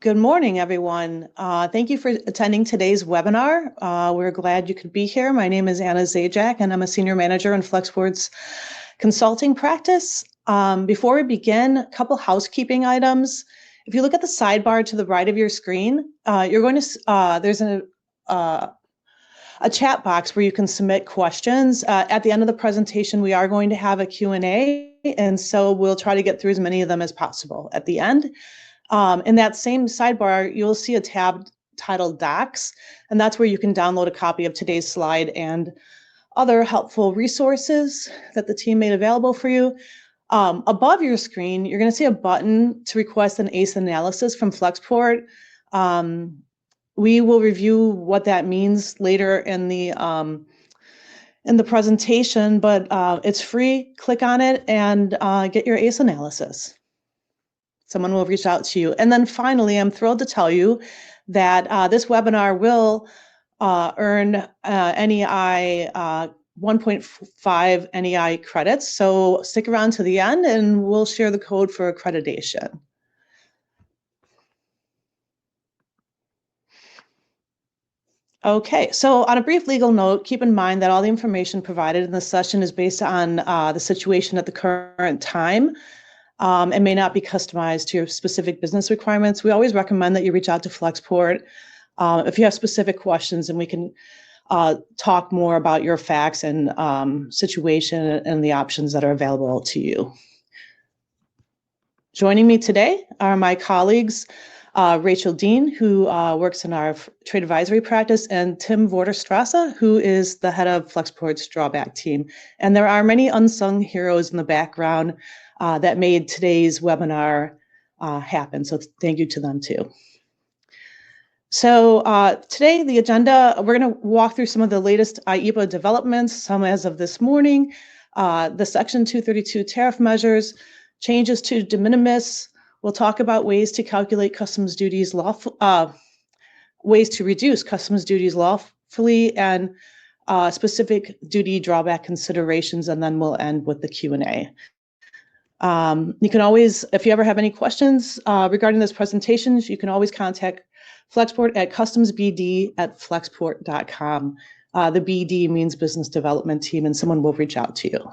Good morning, everyone. Thank you for attending today's webinar. We're glad you could be here. My name is Anna Zajac, and I'm a senior manager in Flexport's consulting practice. Before we begin, a couple housekeeping items. If you look at the sidebar to the right of your screen, you're going to there's a chat box where you can submit questions. At the end of the presentation, we are going to have a Q&A, and so we'll try to get through as many of them as possible at the end. In that same sidebar, you'll see a tab titled Docs, and that's where you can download a copy of today's slide and other helpful resources that the team made available for you. Above your screen, you're going to see a button to request an ACE analysis from Flexport. We will review what that means later in the presentation, but it's free. Click on it and get your ACE analysis. Someone will reach out to you. And then finally, I'm thrilled to tell you that this webinar will earn NEI 1.5 NEI credits. So stick around to the end and we'll share the code for accreditation. Okay, so on a brief legal note, keep in mind that all the information provided in this session is based on the situation at the current time. And may not be customized to your specific business requirements. We always recommend that you reach out to Flexport if you have specific questions, and we can talk more about your facts and situation and the options that are available to you. Joining me today are my colleagues, Rachel Dean, who works in our trade advisory practice, and Tim Vorderstrasse, who is the head of Flexport's Drawback team. And there are many unsung heroes in the background that made today's webinar happen. So thank you to them too. So today, the agenda, we're going to walk through some of the latest IEEPA developments, some as of this morning, the Section 232 tariff measures, changes to de minimis. We'll talk about ways to calculate customs duties ways to reduce customs duties lawfully, and specific duty drawback considerations, and then we'll end with the Q&A. You can always, if you ever have any questions regarding this presentation, you can always contact Flexport at customsbd@flexport.com. The BD means business development team, and someone will reach out to you.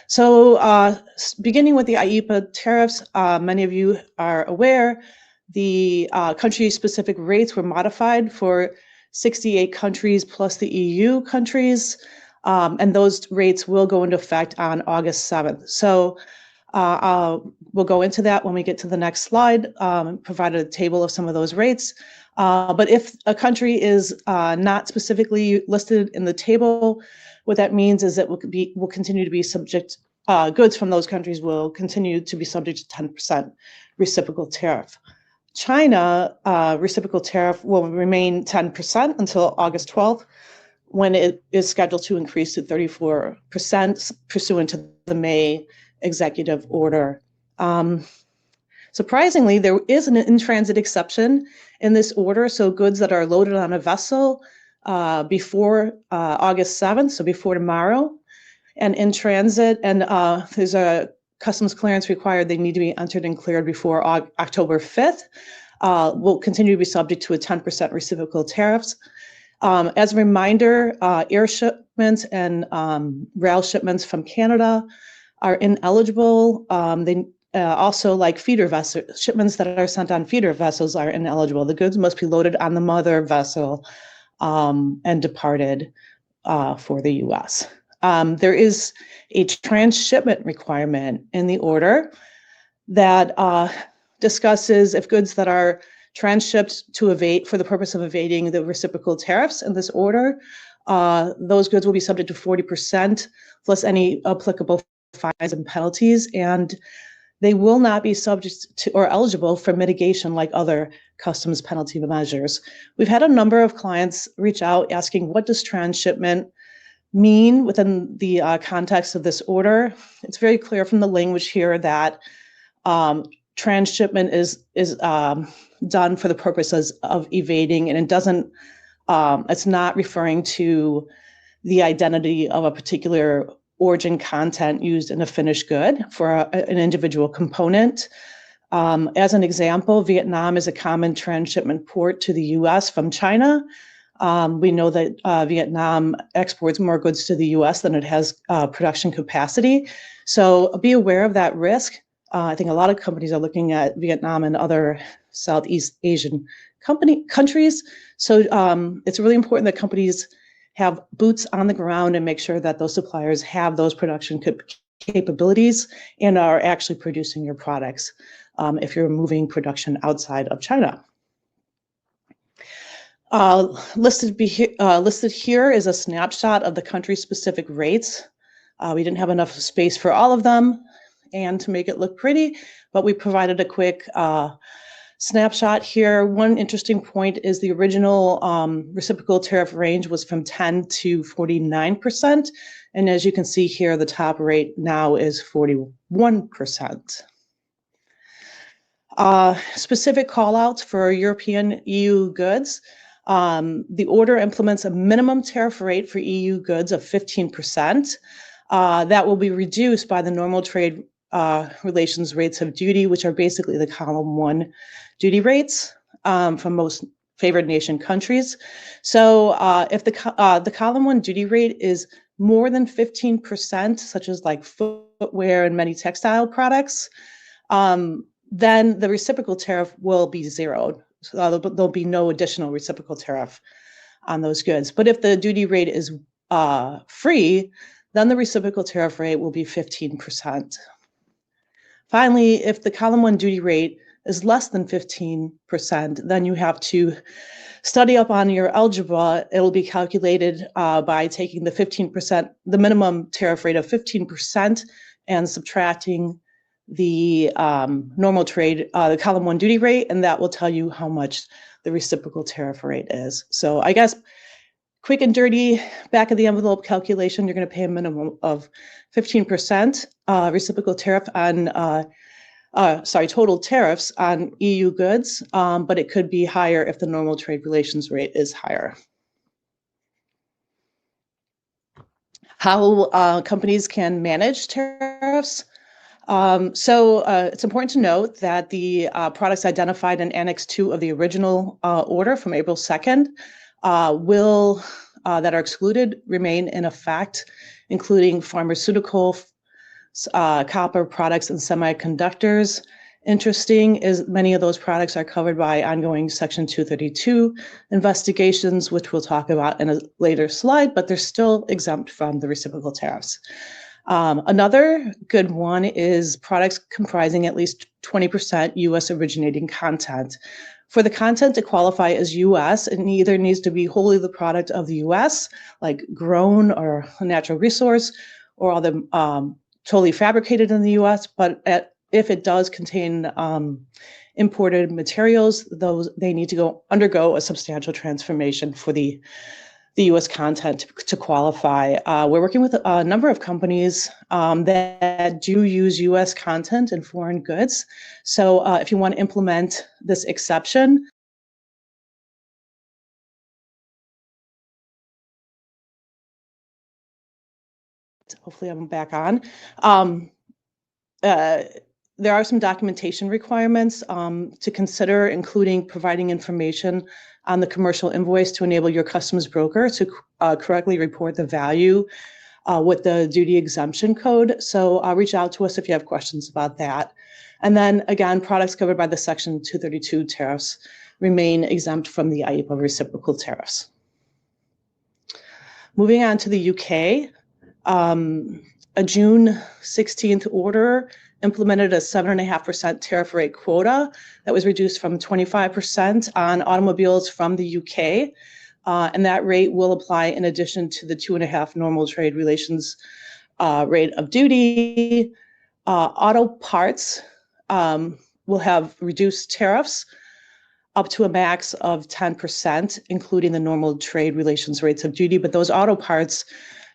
So beginning with the IEEPA tariffs, many of you are aware, the country-specific rates were modified for 68 countries plus the EU countries. And those rates will go into effect on August 7th. So we'll go into that when we get to the next slide, provide a table of some of those rates. But if a country is not specifically listed in the table, what that means is that will continue to be subject, goods from those countries will continue to be subject to 10% reciprocal tariff. China reciprocal tariff will remain 10% until August 12th. When it is scheduled to increase to 34% pursuant to the May executive order. Surprisingly, there is an in-transit exception in this order, so goods that are loaded on a vessel before August 7th, so before tomorrow, and in transit, and there's a customs clearance required, they need to be entered and cleared before October 5th, will continue to be subject to a 10% reciprocal tariffs. As a reminder, air shipments and rail shipments from Canada are ineligible. They also, like feeder vessel shipments that are sent on feeder vessels, are ineligible. The goods must be loaded on the mother vessel and departed for the U.S. There is a transshipment requirement in the order that discusses if goods that are transshipped to evade, for the purpose of evading the reciprocal tariffs in this order, those goods will be subject to 40% plus any applicable fines and penalties, and they will not be subject to or eligible for mitigation like other customs penalty measures. We've had a number of clients reach out asking, what does transshipment mean within the context of this order? It's very clear from the language here that transshipment is done for the purposes of evading, and it doesn't, it's not referring to the identity of a particular origin content used in a finished good for an individual component. As an example, Vietnam is a common transshipment port to the US from China. We know that Vietnam exports more goods to the US than it has production capacity. So be aware of that risk. I think a lot of companies are looking at Vietnam and other Southeast Asian countries. So it's really important that companies have boots on the ground and make sure that those suppliers have those production capabilities and are actually producing your products if you're moving production outside of China. Listed here is a snapshot of the country-specific rates. We didn't have enough space for all of them and to make it look pretty, but we provided a quick snapshot here. One interesting point is the original reciprocal tariff range was from 10 to 49%. And as you can see here, the top rate now is 41%. Specific callouts for European EU goods. The order implements a minimum tariff rate for EU goods of 15%. That will be reduced by the normal trade relations rates of duty, which are basically the column 1 duty rates from most favored nation countries. So if the column 1 duty rate is more than 15%, such as like footwear and many textile products, then the reciprocal tariff will be zeroed. So there'll be no additional reciprocal tariff on those goods. But if the duty rate is free, then the reciprocal tariff rate will be 15%. Finally, if the column 1 duty rate is less than 15%, then you have to study up on your algebra. It'll be calculated by taking the 15%, the minimum tariff rate of 15%, and subtracting the normal trade, the column 1 duty rate, and that will tell you how much the reciprocal tariff rate is. So I guess quick and dirty back of the envelope calculation, you're going to pay a minimum of 15% reciprocal tariff on, total tariffs on EU goods, but it could be higher if the normal trade relations rate is higher. How companies can manage tariffs. It's important to note that the products identified in Annex 2 of the original order from April 2nd that are excluded remain in effect, including pharmaceutical, copper products, and semiconductors. Interesting is many of those products are covered by ongoing Section 232 investigations, which we'll talk about in a later slide, but they're still exempt from the reciprocal tariffs. Another good one is products comprising at least 20% U.S. originating content. For the content to qualify as U.S., it either needs to be wholly the product of the U.S., like grown or a natural resource, or all the totally fabricated in the U.S., but if it does contain imported materials, they need to undergo a substantial transformation for the U.S. content to qualify. We're working with a number of companies that do use U.S. content in foreign goods. So if you want to implement this exception, hopefully I'm back on. There are some documentation requirements to consider, including providing information on the commercial invoice to enable your customs broker to correctly report the value with the duty exemption code. So reach out to us if you have questions about that. And then again, products covered by the Section 232 tariffs remain exempt from the IEEPA reciprocal tariffs. Moving on to the UK, a June 16th order implemented a 7.5% tariff rate quota that was reduced from 25% on automobiles from the UK. And that rate will apply in addition to the 2.5 normal trade relations rate of duty. Auto parts will have reduced tariffs up to a max of 10%, including the normal trade relations rates of duty. But those auto parts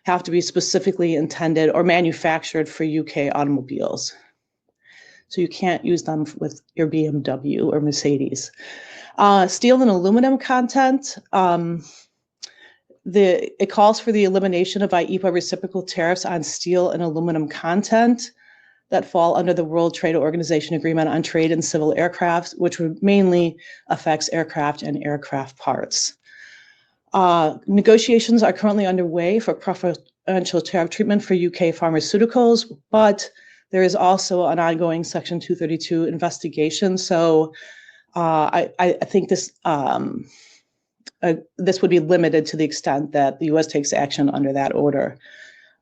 have to be specifically intended or manufactured for UK automobiles. So you can't use them with your BMW or Mercedes. Steel and aluminum content. It calls for the elimination of IEEPA reciprocal tariffs on steel and aluminum content. that fall under the World Trade Organization Agreement on Trade in Civil Aircraft, which mainly affects aircraft and aircraft parts. Negotiations are currently underway for preferential tariff treatment for UK pharmaceuticals, but there is also an ongoing Section 232 investigation. So I think this would be limited to the extent that the U.S. takes action under that order.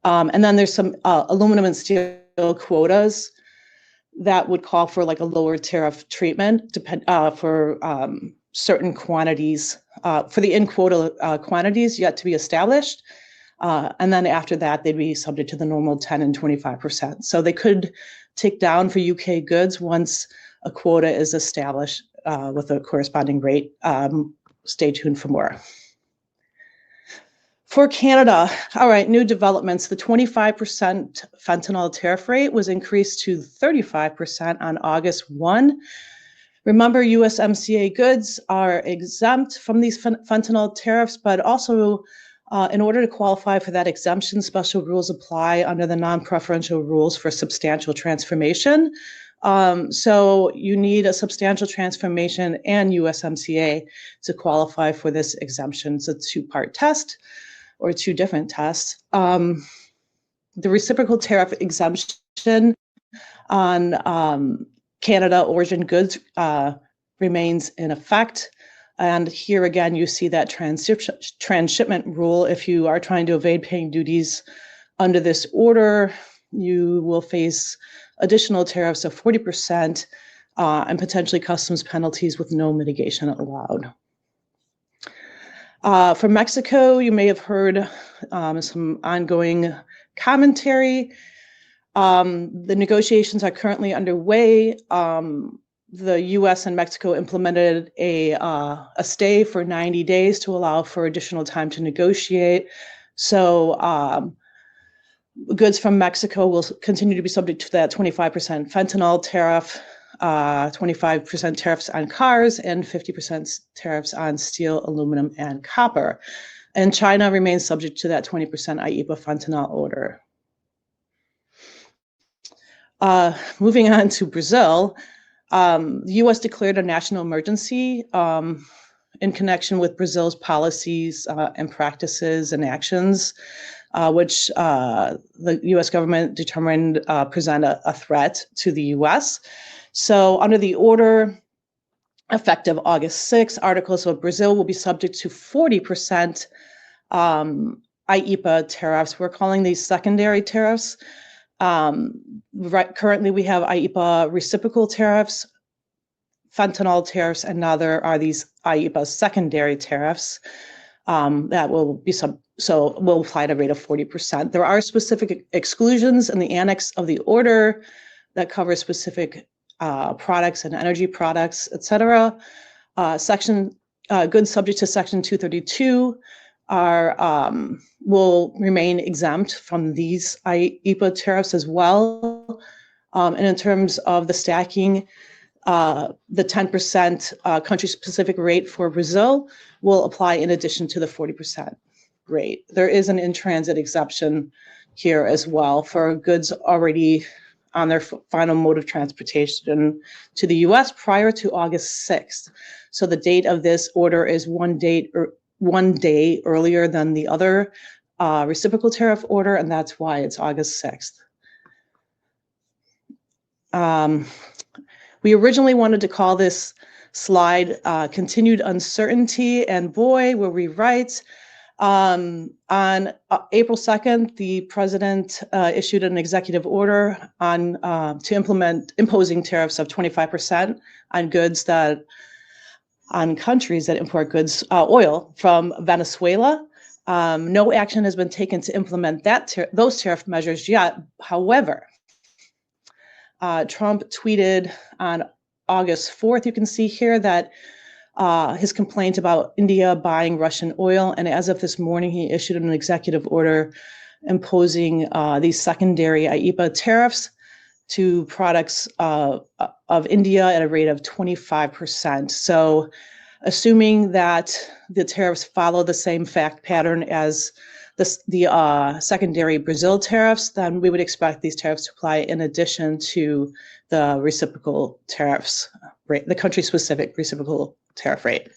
And then there's some aluminum and steel quotas that would call for like a lower tariff treatment for certain quantities, for the in-quota quantities yet to be established. And then after that, they'd be subject to the normal 10 and 25%. So they could tick down for UK goods once a quota is established with a corresponding rate. Stay tuned for more. For Canada, all right, new developments. The 25% fentanyl tariff rate was increased to 35% on August 1. Remember, USMCA goods are exempt from these fentanyl tariffs, but also in order to qualify for that exemption, special rules apply under the non-preferential rules for substantial transformation. So you need a substantial transformation and USMCA to qualify for this exemption. It's a two-part test or two different tests. The reciprocal tariff exemption on Canada origin goods remains in effect. And here again, you see that transshipment rule. If you are trying to evade paying duties under this order, you will face additional tariffs of 40% and potentially customs penalties with no mitigation allowed. From Mexico, you may have heard some ongoing commentary. The negotiations are currently underway. The U.S. and Mexico implemented a stay for 90 days to allow for additional time to negotiate. So goods from Mexico will continue to be subject to that 25% fentanyl tariff, 25% tariffs on cars, and 50% tariffs on steel, aluminum, and copper. And China remains subject to that 20% IEEPA fentanyl order. Moving on to Brazil, the U.S. declared a national emergency in connection with Brazil's policies and practices and actions, which the U.S. government determined present a threat to the U.S. So under the order, effective August 6, articles of Brazil will be subject to 40% IEEPA tariffs. We're calling these secondary tariffs. Currently, we have IEEPA reciprocal tariffs, fentanyl tariffs, and now there are these IEEPA secondary tariffs that will be will apply at a rate of 40%. There are specific exclusions in the annex of the order that cover specific products and energy products, et cetera. Goods subject to Section 232 will remain exempt from these IEEPA tariffs as well. And in terms of the stacking, the 10% country-specific rate for Brazil will apply in addition to the 40% rate. There is an in-transit exception here as well for goods already on their final mode of transportation to the U.S. prior to August 6th. So the date of this order is one day earlier than the other reciprocal tariff order, and that's why it's August 6th. We originally wanted to call this slide Continued Uncertainty, and boy, were we right. On April 2nd, the president issued an executive order to implement imposing tariffs of 25% on countries that import goods, oil from Venezuela. No action has been taken to implement those tariff measures yet. However, Trump tweeted on August 4th, you can see here that his complaint about India buying Russian oil, and as of this morning, he issued an executive order imposing these secondary IEEPA tariffs to products of India at a rate of 25%. So assuming that the tariffs follow the same fact pattern as the secondary Brazil tariffs, then we would expect these tariffs to apply in addition to the reciprocal tariffs rate, the country-specific reciprocal tariff rate.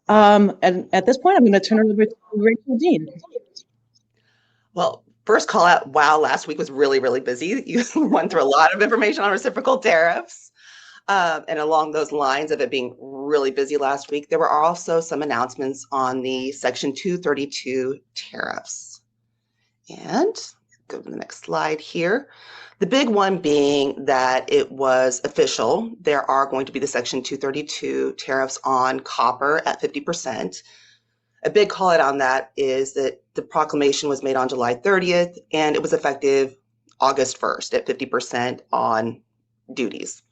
And at this point, I'm going to turn it over to Rachel Dean. Well, first call out, wow, last week was really, really busy. You went through a lot of information on reciprocal tariffs. And along those lines of it being really busy last week, there were also some announcements on the Section 232 tariffs. And go to the next slide here. The big one being that it was official. There are going to be the Section 232 tariffs on copper at 50%. A big call out on that is that the proclamation was made on July 30th, and it was effective August 1st at 50% on duties.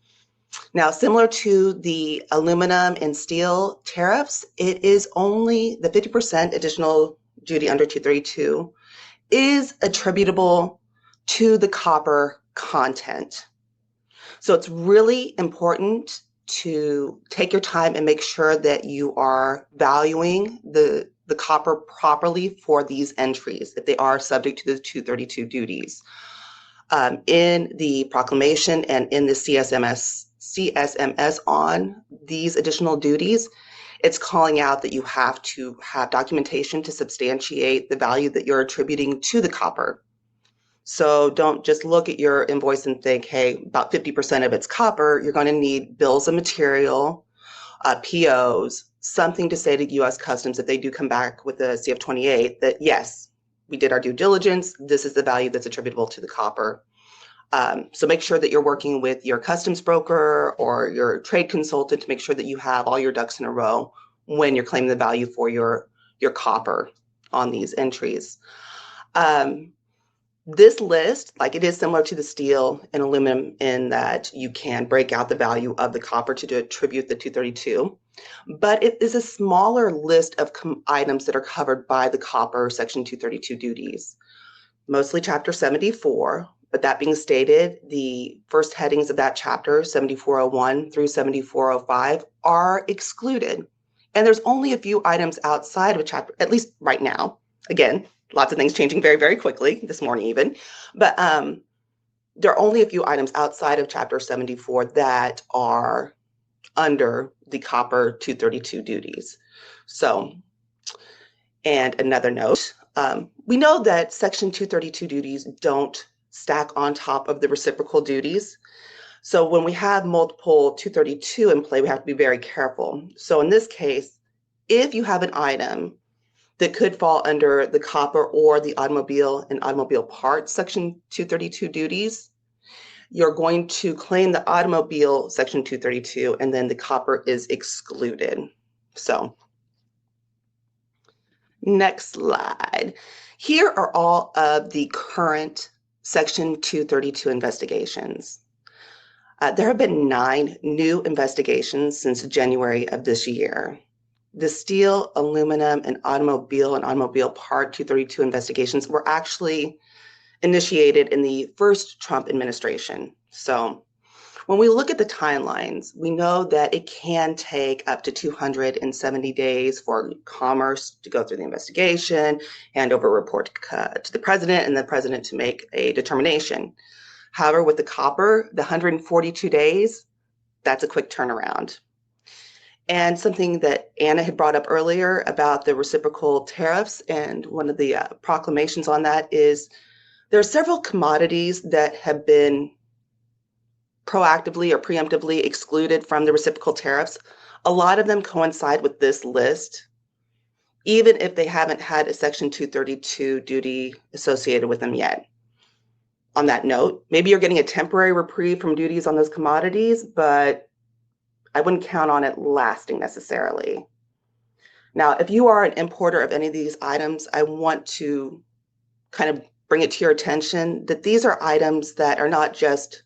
Now, similar to the aluminum and steel tariffs, it is only the 50% additional duty under 232 is attributable to the copper content. So it's really important to take your time and make sure that you are valuing the copper properly for these entries, if they are subject to the 232 duties. In the proclamation and in the CSMS on these additional duties, it's calling out that you have to have documentation to substantiate the value that you're attributing to the copper. So don't just look at your invoice and think, hey, about 50% of it's copper. You're going to need bills of material, POs, something to say to U.S. Customs if they do come back with the CF-28 that, yes, we did our due diligence. This is the value that's attributable to the copper. So make sure that you're working with your customs broker or your trade consultant to make sure that you have all your ducks in a row when you're claiming the value for your copper on these entries. This list, like it is similar to the steel and aluminum in that you can break out the value of the copper to attribute the 232, but it is a smaller list of items that are covered by the copper Section 232 duties, mostly Chapter 74. But that being stated, the first headings of that chapter, 7401 through 7405, are excluded. And there's only a few items outside of a chapter, at least right now. Again, lots of things changing very, very quickly, this morning even. But there are only a few items outside of Chapter 74 that are under the copper 232 duties. So, and another note, we know that Section 232 duties don't stack on top of the reciprocal duties. So when we have multiple 232 in play, we have to be very careful. So in this case, if you have an item that could fall under the copper or the automobile and automobile parts Section 232 duties, you're going to claim the automobile Section 232, and then the copper is excluded. So next slide. Here are all of the current Section 232 investigations. There have been 9 new investigations since January of this year. The steel, aluminum, and automobile part 232 investigations were actually initiated in the first Trump administration. So when we look at the timelines, we know that it can take up to 270 days for Commerce to go through the investigation, hand over a report to the president, and the president to make a determination. However, with the copper, the 142 days, that's a quick turnaround. And something that Anna had brought up earlier about the reciprocal tariffs, and one of the proclamations on that is there are several commodities that have been proactively or preemptively excluded from the reciprocal tariffs. A lot of them coincide with this list, even if they haven't had a Section 232 duty associated with them yet. On that note, maybe you're getting a temporary reprieve from duties on those commodities, but I wouldn't count on it lasting necessarily. Now, if you are an importer of any of these items, I want to kind of bring it to your attention that these are items that are not just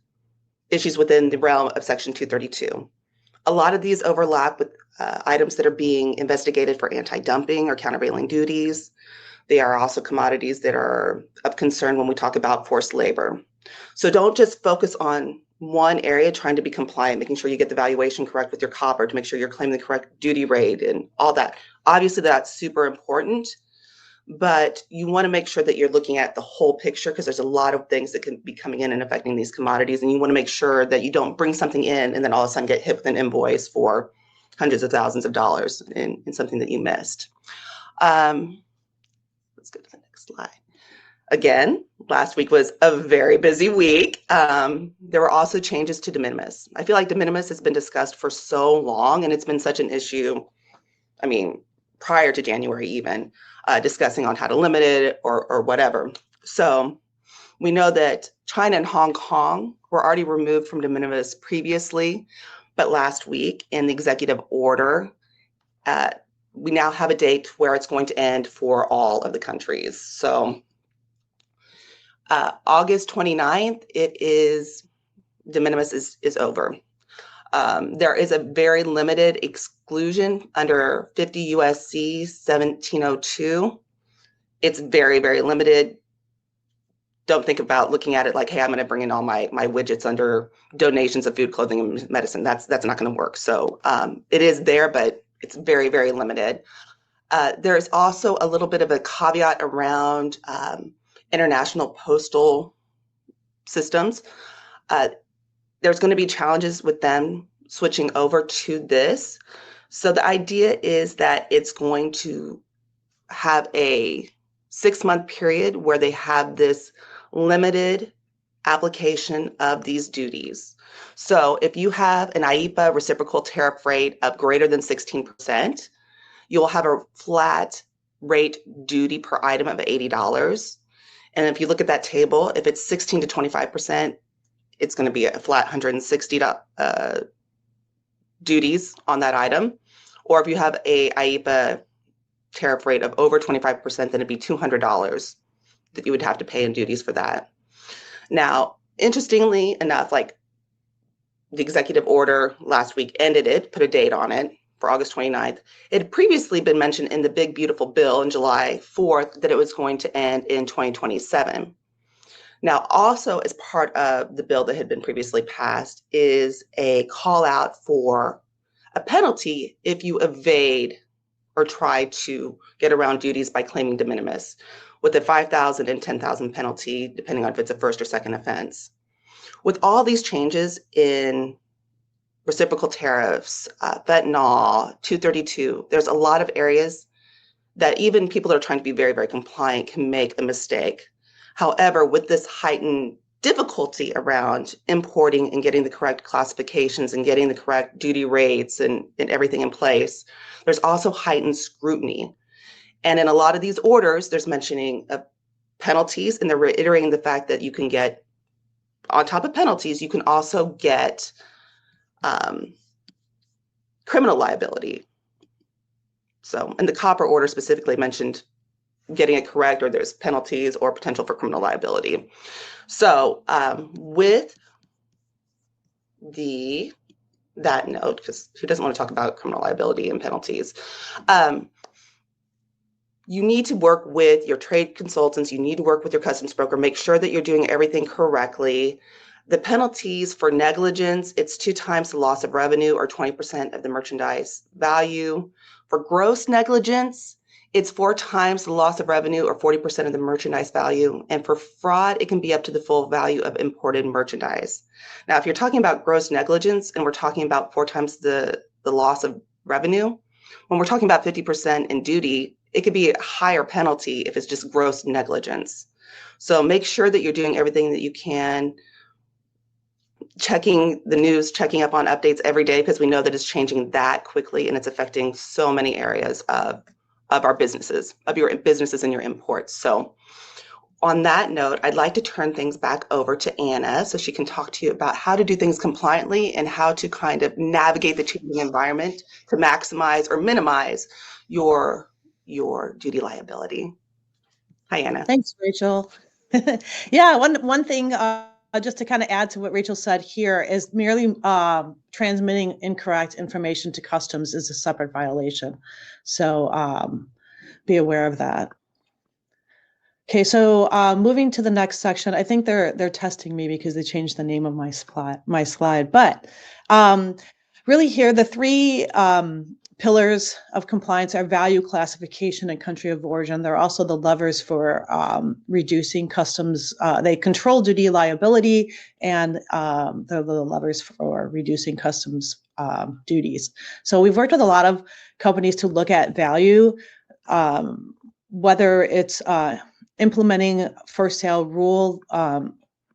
issues within the realm of Section 232. A lot of these overlap with items that are being investigated for anti-dumping or countervailing duties. They are also commodities that are of concern when we talk about forced labor. So don't just focus on one area trying to be compliant, making sure you get the valuation correct with your copper to make sure you're claiming the correct duty rate and all that. Obviously, that's super important, but you want to make sure that you're looking at the whole picture because there's a lot of things that can be coming in and affecting these commodities. And you want to make sure that you don't bring something in and then all of a sudden get hit with an invoice for hundreds of thousands of dollars in something that you missed. Let's go to the next slide. Again, last week was a very busy week. There were also changes to de minimis. I feel like de minimis has been discussed for so long, and it's been such an issue, I mean, prior to January even, discussing on how to limit it or whatever. So we know that China and Hong Kong were already removed from de minimis previously, but last week in the executive order, we now have a date where it's going to end for all of the countries. So August 29th, de minimis is over. There is a very limited exclusion under 50 USC 1702. It's very, very limited. Don't think about looking at it like, hey, I'm going to bring in all my widgets under donations of food, clothing, and medicine. That's not going to work. So it is there, but it's very, very limited. There's also a little bit of a caveat around international postal systems. There's going to be challenges with them switching over to this. So the idea is that it's going to have a 6-month period where they have this limited application of these duties. So if you have an IEEPA reciprocal tariff rate of greater than 16%, you'll have a flat rate duty per item of $80. And if you look at that table, if it's 16 to 25%, it's going to be a flat $160 duties on that item. Or if you have a IEEPA tariff rate of over 25%, then it'd be $200 that you would have to pay in duties for that. Now, interestingly enough, like the executive order last week ended it, put a date on it for August 29th. It had previously been mentioned in the big, beautiful bill on July 4th that it was going to end in 2027. Now, also as part of the bill that had been previously passed is a call out for a penalty if you evade or try to get around duties by claiming de minimis, with a $5,000 and $10,000 penalty, depending on if it's a first or second offense. With all these changes in reciprocal tariffs, fentanyl, 232, there's a lot of areas that even people that are trying to be very, very compliant can make a mistake. However, with this heightened difficulty around importing and getting the correct classifications and getting the correct duty rates and everything in place, there's also heightened scrutiny. And in a lot of these orders, there's mentioning of penalties, and they're reiterating the fact that you can get, on top of penalties, you can also get criminal liability. So, and the copper order specifically mentioned getting it correct, or there's penalties or potential for criminal liability. So with that note, because who doesn't want to talk about criminal liability and penalties, you need to work with your trade consultants, you need to work with your customs broker, make sure that you're doing everything correctly. The penalties for negligence, it's 2 times the loss of revenue or 20% of the merchandise value. For gross negligence, it's 4 times the loss of revenue or 40% of the merchandise value. And for fraud, it can be up to the full value of imported merchandise. Now, if you're talking about gross negligence and we're talking about 4 times the loss of revenue, when we're talking about 50% in duty, it could be a higher penalty if it's just gross negligence. So make sure that you're doing everything that you can, checking the news, checking up on updates every day, because we know that it's changing that quickly and it's affecting so many areas of our businesses, of your businesses and your imports. So on that note, I'd like to turn things back over to Anna so she can talk to you about how to do things compliantly and how to kind of navigate the changing environment to maximize or minimize your duty liability. Hi, Anna. Thanks, Rachel. Yeah, one thing, just to kind of add to what Rachel said here, is merely transmitting incorrect information to customs is a separate violation. So be aware of that. Okay, so moving to the next section, I think they're testing me because they changed the name of my slide. But really here, the 3 pillars of compliance are value, classification, and country of origin. They're also the levers for reducing customs. They control duty liability, and they're the levers for reducing customs duties. So we've worked with a lot of companies to look at value, whether it's implementing first sale rule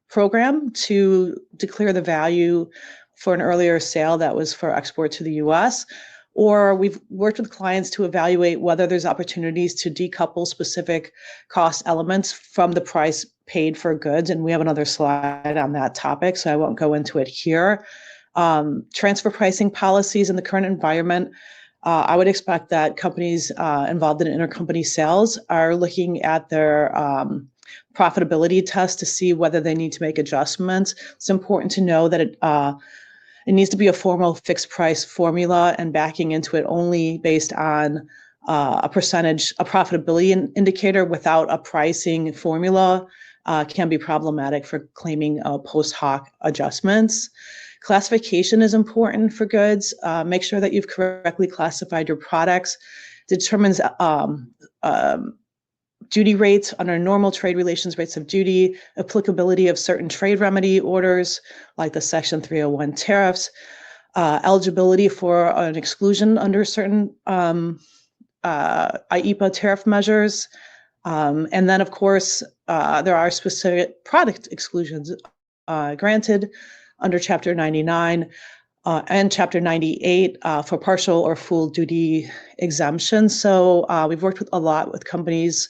program to declare the value for an earlier sale that was for export to the US, or we've worked with clients to evaluate whether there's opportunities to decouple specific cost elements from the price paid for goods. And we have another slide on that topic, so I won't go into it here. Transfer pricing policies in the current environment. I would expect that companies involved in intercompany sales are looking at their profitability test to see whether they need to make adjustments. It's important to know that it needs to be a formal fixed price formula, and backing into it only based on a percentage, a profitability indicator without a pricing formula can be problematic for claiming post hoc adjustments. Classification is important for goods. Make sure that you've correctly classified your products. Determines duty rates under normal trade relations rates of duty, applicability of certain trade remedy orders like the Section 301 tariffs, eligibility for an exclusion under certain IEEPA tariff measures. And then, of course, there are specific product exclusions granted under Chapter 99 and Chapter 98 for partial or full duty exemption. So we've worked with a lot with companies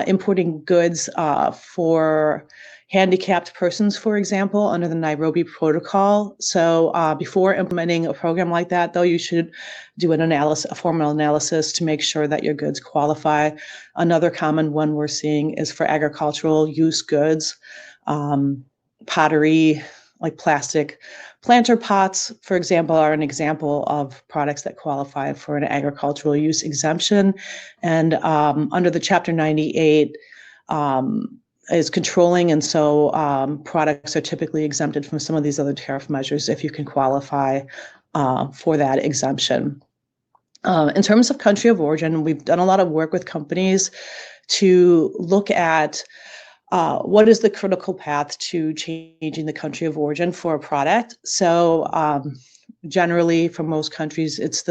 importing goods for handicapped persons, for example, under the Nairobi Protocol. So before implementing a program like that, though, you should do an analysis, a formal analysis to make sure that your goods qualify. Another common one we're seeing is for agricultural use goods, pottery, like plastic planter pots, for example, are an example of products that qualify for an agricultural use exemption. And under the Chapter 98 is controlling, and so products are typically exempted from some of these other tariff measures if you can qualify for that exemption. In terms of country of origin, we've done a lot of work with companies to look at what is the critical path to changing the country of origin for a product. So generally, for most countries, it's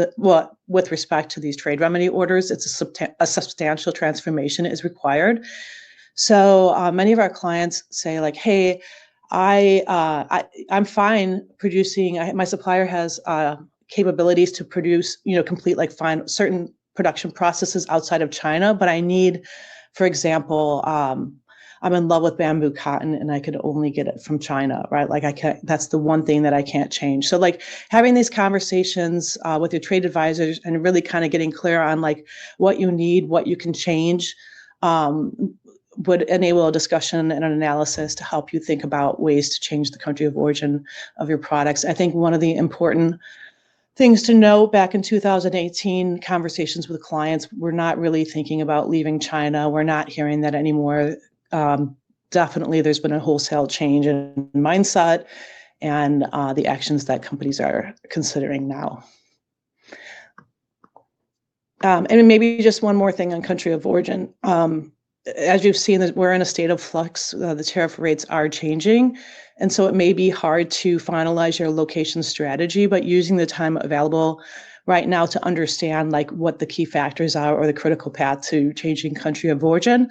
with respect to these trade remedy orders, it's a substantial transformation is required. So many of our clients say, like, hey, I'm fine producing, my supplier has capabilities to produce, complete, like, fine certain production processes outside of China, but I need, for example, I'm in love with bamboo cotton and I could only get it from China, right? Like, I can't, that's the one thing that I can't change. So, like, having these conversations with your trade advisors and really kind of getting clear on, like, what you need, what you can change, would enable a discussion and an analysis to help you think about ways to change the country of origin of your products. I think one of the important things to note, back in 2018, conversations with clients, we're not really thinking about leaving China. We're not hearing that anymore. Definitely, there's been a wholesale change in mindset and the actions that companies are considering now. And maybe just one more thing on country of origin. As you've seen, that we're in a state of flux. The tariff rates are changing, and so it may be hard to finalize your location strategy, but using the time available right now to understand, like, what the key factors are or the critical path to changing country of origin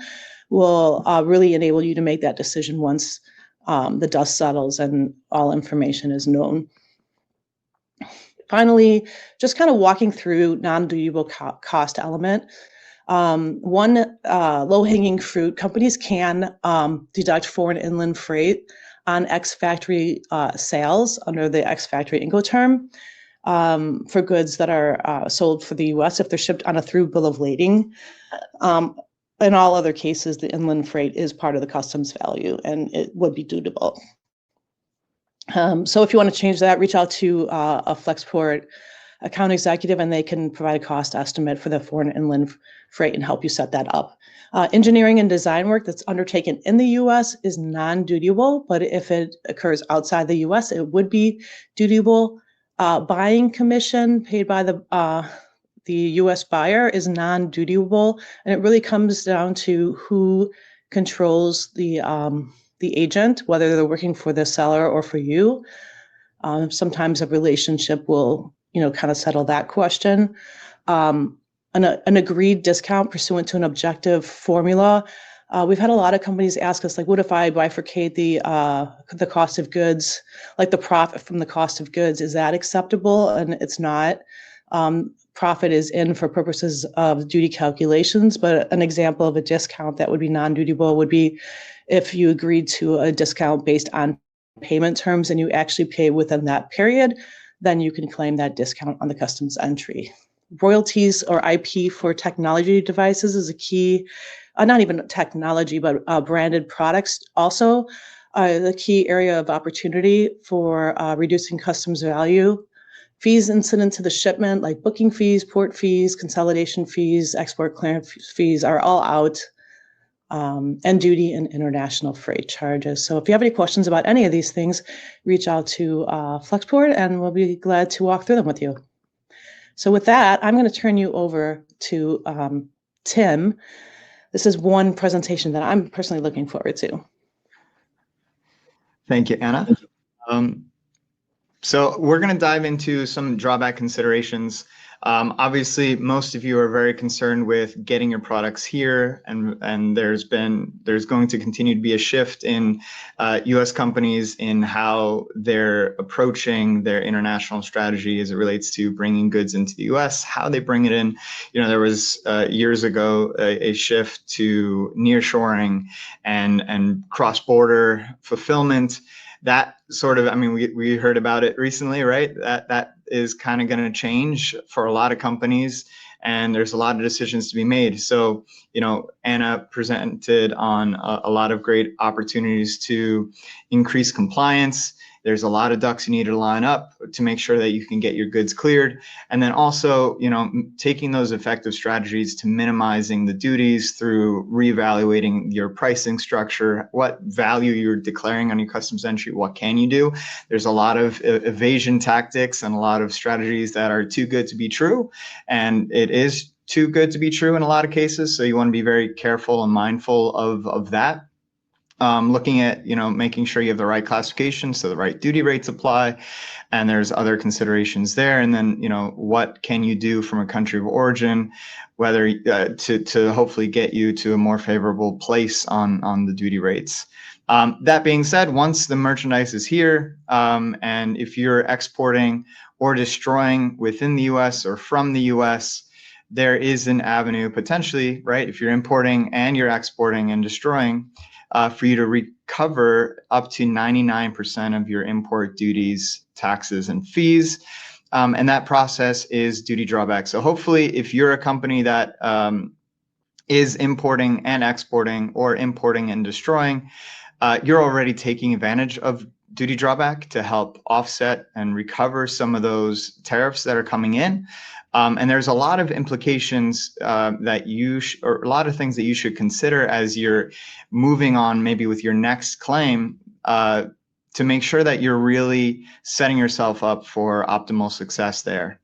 will really enable you to make that decision once the dust settles and all information is known. Finally, just kind of walking through non-dutiable cost element. One low-hanging fruit, companies can deduct foreign inland freight on ex-factory sales under the ex-factory Incoterm for goods that are sold for the U.S. if they're shipped on a through bill of lading. In all other cases, the inland freight is part of the customs value and it would be dutiable. So if you want to change that, reach out to a Flexport account executive and they can provide a cost estimate for the foreign inland freight and help you set that up. Engineering and design work that's undertaken in the U.S. is non-dutiable, but if it occurs outside the U.S., it would be dutiable. Buying commission paid by the the U.S. buyer is non-dutiable, and it really comes down to who controls the agent, whether they're working for the seller or for you. Sometimes a relationship will, kind of settle that question. An agreed discount pursuant to an objective formula. We've had a lot of companies ask us, like, what if I bifurcate the cost of goods, like the profit from the cost of goods? Is that acceptable? And it's not. Profit is in for purposes of duty calculations, but an example of a discount that would be non-dutiable would be if you agreed to a discount based on payment terms and you actually pay within that period, then you can claim that discount on the customs entry. Royalties or IP for technology devices is a key, not even technology, but branded products also the key area of opportunity for reducing customs value. Fees incident to the shipment, like booking fees, port fees, consolidation fees, export clearance fees, are all out, and duty and international freight charges. So if you have any questions about any of these things, reach out to Flexport and we'll be glad to walk through them with you. So with that, I'm going to turn you over to Tim. This is one presentation that I'm personally looking forward to. Thank you, Anna. So we're going to dive into some drawback considerations. Obviously, most of you are very concerned with getting your products here, and there's going to continue to be a shift in U.S. companies in how they're approaching their international strategy as it relates to bringing goods into the U.S., how they bring it in. There was years ago a shift to nearshoring and cross-border fulfillment. That sort of, we heard about it recently, right? That is kind of going to change for a lot of companies, and there's a lot of decisions to be made. So, Anna presented on a lot of great opportunities to increase compliance. There's a lot of ducks you need to line up to make sure that you can get your goods cleared. And then also, taking those effective strategies to minimizing the duties through reevaluating your pricing structure, what value you're declaring on your customs entry, what can you do? There's a lot of evasion tactics and a lot of strategies that are too good to be true. And it is too good to be true in a lot of cases. So you want to be very careful and mindful of that. Looking at, making sure you have the right classification, so the right duty rates apply, and there's other considerations there. And then, what can you do from a country of origin, whether to hopefully get you to a more favorable place on the duty rates. That being said, once the merchandise is here, and if you're exporting or destroying within the U.S. or from the U.S., there is an avenue potentially, right? If you're importing and you're exporting and destroying, for you to recover up to 99% of your import duties, taxes, and fees. And that process is duty drawback. So hopefully, if you're a company that is importing and exporting, or importing and destroying, you're already taking advantage of duty drawback to help offset and recover some of those tariffs that are coming in. And there's a lot of implications that or a lot of things that you should consider as you're moving on, maybe with your next claim, to make sure that you're really setting yourself up for optimal success there.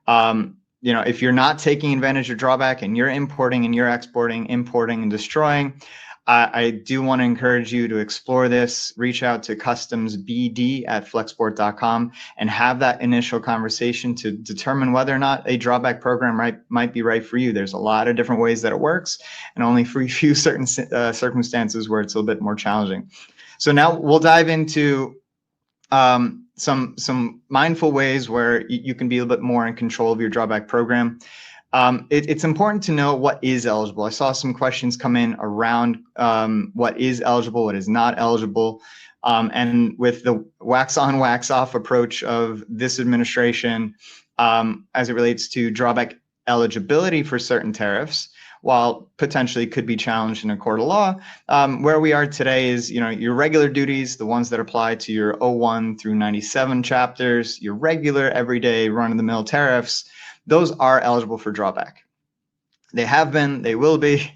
If you're not taking advantage of drawback and you're importing and you're exporting, importing and destroying, I do want to encourage you to explore this. Reach out to customsbd@flexport.com and have that initial conversation to determine whether or not a drawback program might be right for you. There's a lot of different ways that it works, and only for a few certain circumstances where it's a little bit more challenging. So now we'll dive into some mindful ways where you can be a little bit more in control of your drawback program. It's important to know what is eligible. I saw some questions come in around what is eligible, what is not eligible. And with the wax on, wax off approach of this administration, as it relates to drawback eligibility for certain tariffs, while potentially could be challenged in a court of law, where we are today is, your regular duties, the ones that apply to your 01 through 97 chapters, your regular everyday run-of-the-mill tariffs, those are eligible for drawback. They have been, they will be,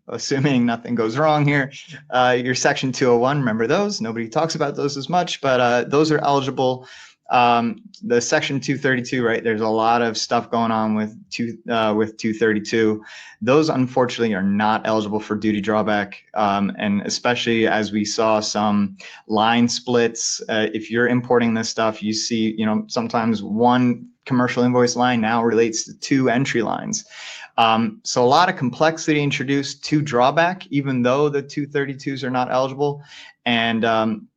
assuming nothing goes wrong here. Your Section 201, remember those? Nobody talks about those as much, but those are eligible the Section 232, right? There's a lot of stuff going on with 232. Those unfortunately are not eligible for duty drawback, and especially as we saw some line splits. If you're importing this stuff, you see, sometimes one commercial invoice line now relates to two entry lines. So a lot of complexity introduced to drawback, even though the 232s are not eligible. And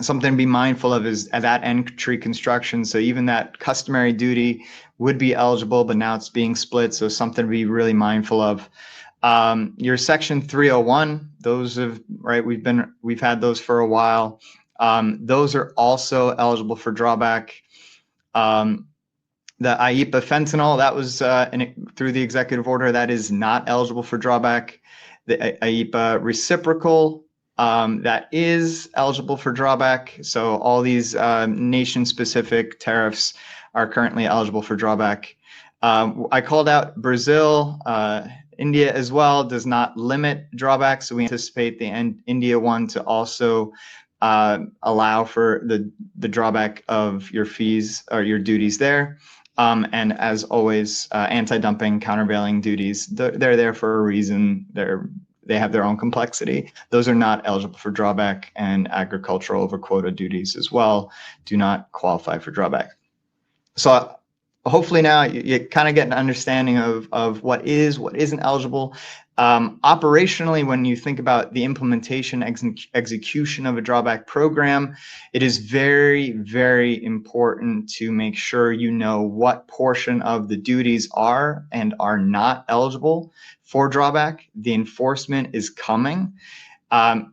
something to be mindful of is that entry construction. So even that customary duty would be eligible, but now it's being split. So something to be really mindful of. Your Section 301, those have, right, we've had those for a while. Those are also eligible for drawback. The IEEPA fentanyl, that was through the executive order, that is not eligible for drawback. The IEEPA reciprocal, that is eligible for drawback. So all these nation-specific tariffs are currently eligible for drawback. I called out Brazil. India as well does not limit drawback. So we anticipate the India one to also allow for the drawback of your fees or your duties there. And as always, anti-dumping, countervailing duties, they're there for a reason. They have their own complexity. Those are not eligible for drawback, and agricultural over quota duties as well do not qualify for drawback. So hopefully now you kind of get an understanding of what isn't eligible. Operationally, when you think about the implementation, execution of a drawback program, it is very, very important to make sure you know what portion of the duties are and are not eligible for drawback. The enforcement is coming.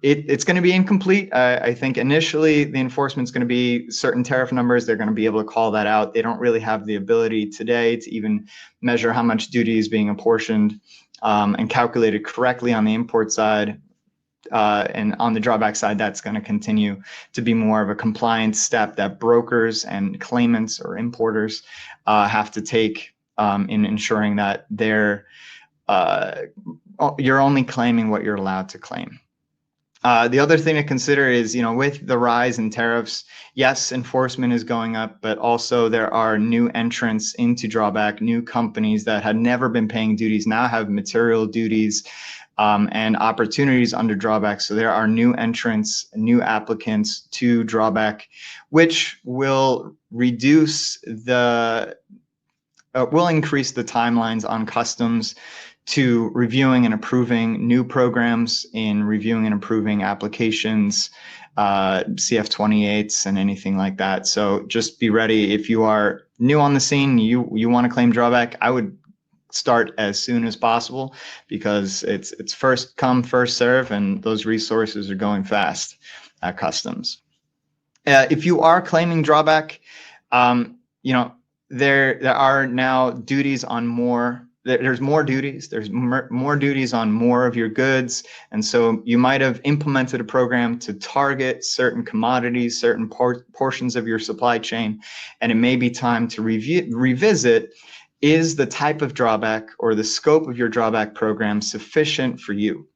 It's going to be incomplete. I think initially the enforcement is going to be certain tariff numbers. They're going to be able to call that out. They don't really have the ability today to even measure how much duty is being apportioned and calculated correctly on the import side. And on the drawback side, that's going to continue to be more of a compliance step that brokers and claimants or importers have to take in ensuring that you're only claiming what you're allowed to claim. The other thing to consider is, with the rise in tariffs, yes, enforcement is going up, but also there are new entrants into drawback. New companies that had never been paying duties now have material duties and opportunities under drawback. So there are new entrants, new applicants to drawback, which will increase the timelines on customs to reviewing and approving new programs, in reviewing and approving applications, CF-28s and anything like that. So just be ready. If you are new on the scene, you want to claim drawback, I would start as soon as possible, because it's first come, first serve, and those resources are going fast at customs. If you are claiming drawback, there are now duties on more. There's more duties. There's more duties on more of your goods. And so you might have implemented a program to target certain commodities, certain portions of your supply chain. And it may be time to revisit, is the type of drawback or the scope of your drawback program sufficient for you?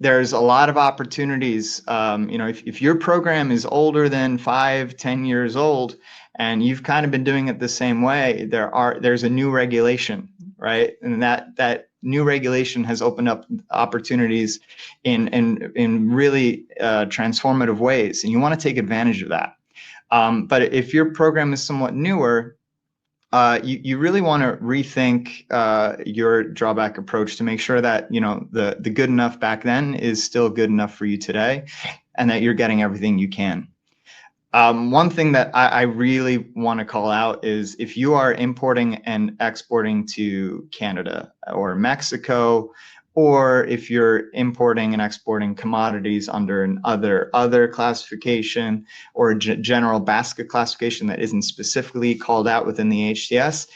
There's a lot of opportunities. If your program is older than 5-10 years old, and you've kind of been doing it the same way, there's a new regulation, right? And that new regulation has opened up opportunities in really transformative ways, and you want to take advantage of that. But if your program is somewhat newer, you really want to rethink your drawback approach to make sure that the good enough back then is still good enough for you today, and that you're getting everything you can. One thing that I really want to call out is, if you are importing and exporting to Canada or Mexico, or if you're importing and exporting commodities under an other classification, or a general basket classification that isn't specifically called out within the HTS,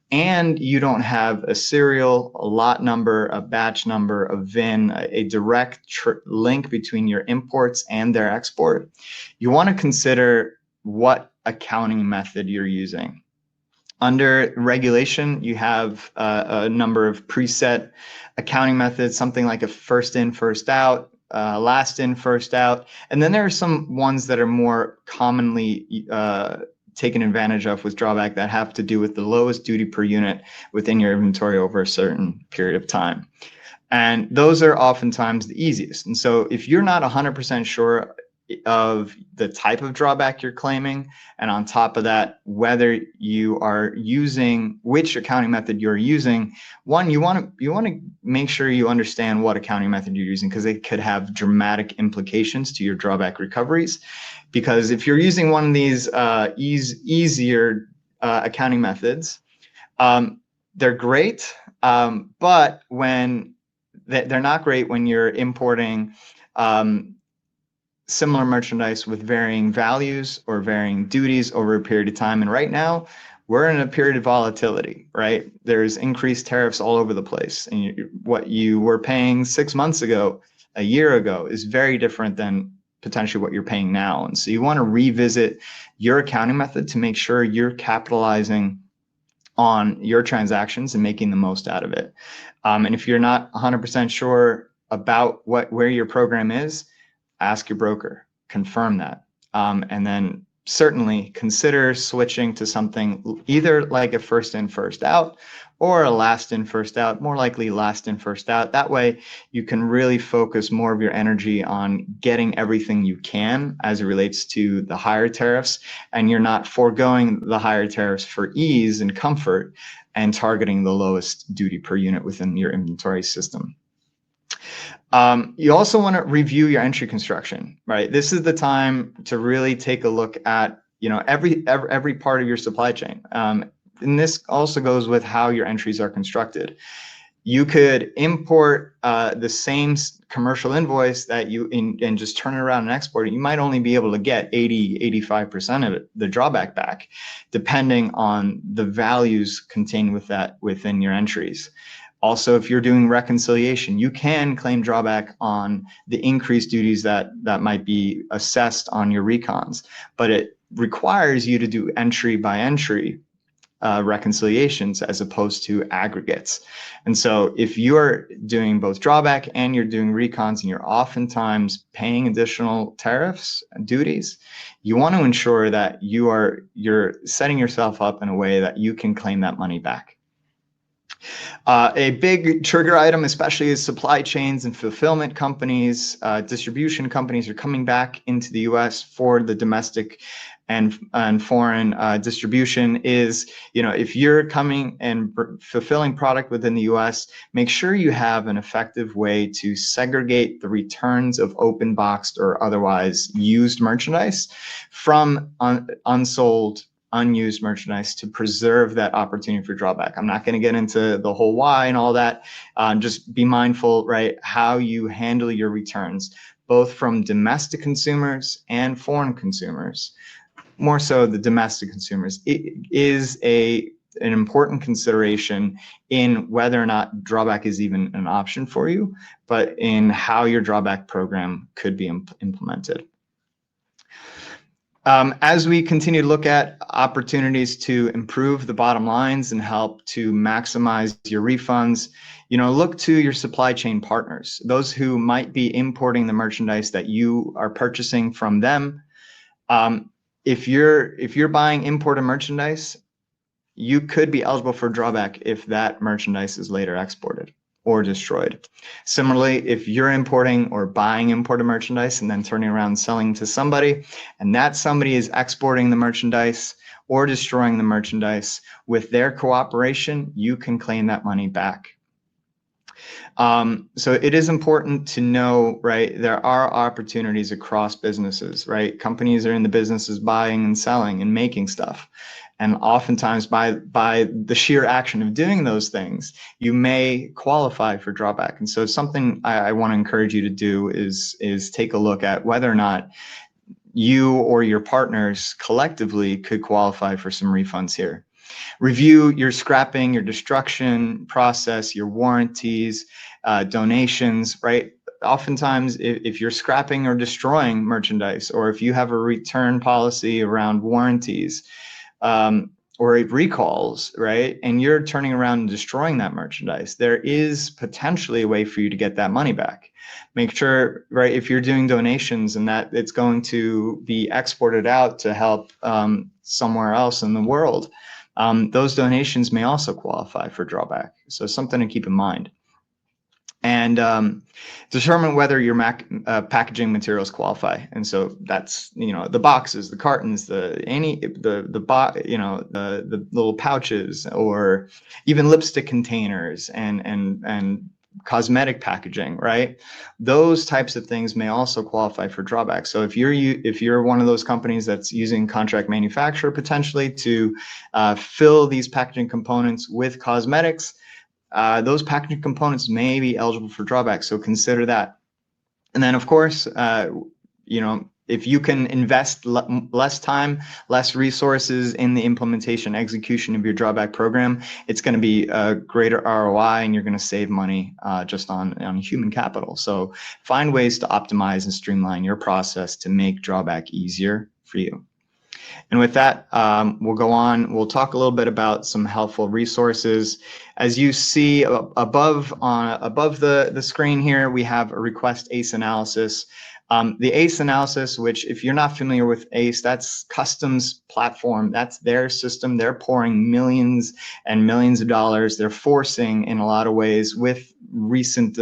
and you don't have a serial, a lot number, a batch number, a VIN, a direct link between your imports and their export, you want to consider what accounting method you're using. Under regulation, you have a number of preset accounting methods, something like a first in, first out, last in, first out. And then there are some ones that are more commonly taken advantage of with drawback that have to do with the lowest duty per unit within your inventory over a certain period of time. And those are oftentimes the easiest. And so if you're not 100% sure of the type of drawback you're claiming, and on top of that, whether you are using, which accounting method you're using, one, you want to make sure you understand what accounting method you're using, because it could have dramatic implications to your drawback recoveries. Because if you're using one of these easier accounting methods, they're great, but when they're not great when you're importing similar merchandise with varying values or varying duties over a period of time. And right now, we're in a period of volatility, right? There's increased tariffs all over the place. And what you were paying 6 months ago, a year ago, is very different than potentially what you're paying now. And so you want to revisit your accounting method to make sure you're capitalizing on your transactions and making the most out of it. And if you're not 100% sure about where your program is, ask your broker, confirm that, and then certainly consider switching to something either like a first in, first out, or a last in, first out, more likely last in, first out. That way you can really focus more of your energy on getting everything you can as it relates to the higher tariffs, and you're not foregoing the higher tariffs for ease and comfort and targeting the lowest duty per unit within your inventory system. You also want to review your entry construction, right? This is the time to really take a look at, every part of your supply chain. And this also goes with how your entries are constructed. You could import the same commercial invoice that and just turn it around and export it. You might only be able to get 80–85% of it, the drawback back, depending on the values contained within your entries. Also, if you're doing reconciliation, you can claim drawback on the increased duties that might be assessed on your recons, but it requires you to do entry by entry reconciliations as opposed to aggregates. And so if you're doing both drawback and you're doing recons and you're oftentimes paying additional tariffs and duties, you want to ensure that you're setting yourself up in a way that you can claim that money back. A big trigger item, especially as supply chains and fulfillment companies, distribution companies are coming back into the U.S. for the domestic and foreign distribution, is, if you're coming and fulfilling product within the U.S., make sure you have an effective way to segregate the returns of open boxed or otherwise used merchandise from unsold, unused merchandise, to preserve that opportunity for drawback. I'm not going to get into the whole why and all that. Just be mindful, right, how you handle your returns, both from domestic consumers and foreign consumers. More so the domestic consumers. It is an important consideration in whether or not drawback is even an option for you, but in how your drawback program could be implemented. As we continue to look at opportunities to improve the bottom lines and help to maximize your refunds, look to your supply chain partners, those who might be importing the merchandise that you are purchasing from them. If you're buying imported merchandise, you could be eligible for drawback if that merchandise is later exported or destroyed. Similarly, if you're importing or buying imported merchandise and then turning around and selling to somebody, and that somebody is exporting the merchandise or destroying the merchandise, with their cooperation, you can claim that money back. So it is important to know, right, there are opportunities across businesses, right? Companies are in the businesses buying and selling and making stuff. And oftentimes by the sheer action of doing those things, you may qualify for drawback. And so something I want to encourage you to do is take a look at whether or not you or your partners collectively could qualify for some refunds here. Review your scrapping, your destruction process, your warranties, donations, right? Oftentimes, if you're scrapping or destroying merchandise, or if you have a return policy around warranties, or recalls, right? And you're turning around and destroying that merchandise, there is potentially a way for you to get that money back. Make sure, right, if you're doing donations and that it's going to be exported out to help somewhere else in the world, those donations may also qualify for drawback. So something to keep in mind. And determine whether your packaging materials qualify. And so that's, the boxes, the cartons, the little pouches, or even lipstick containers and cosmetic packaging, right? Those types of things may also qualify for drawback. So if you're one of those companies that's using contract manufacturer potentially to fill these packaging components with cosmetics, those packaging components may be eligible for drawback, so consider that. And then, of course, if you can invest less time, less resources in the implementation, execution of your drawback program, it's going to be a greater ROI, and you're going to save money just on human capital. So find ways to optimize and streamline your process to make drawback easier for you. And with that, we'll go on. We'll talk a little bit about some helpful resources. As you see above the screen here, we have a request ACE analysis. The ACE analysis, which if you're not familiar with ACE, that's customs platform. That's their system. They're pouring millions and millions of dollars. They're forcing, in a lot of ways, with recent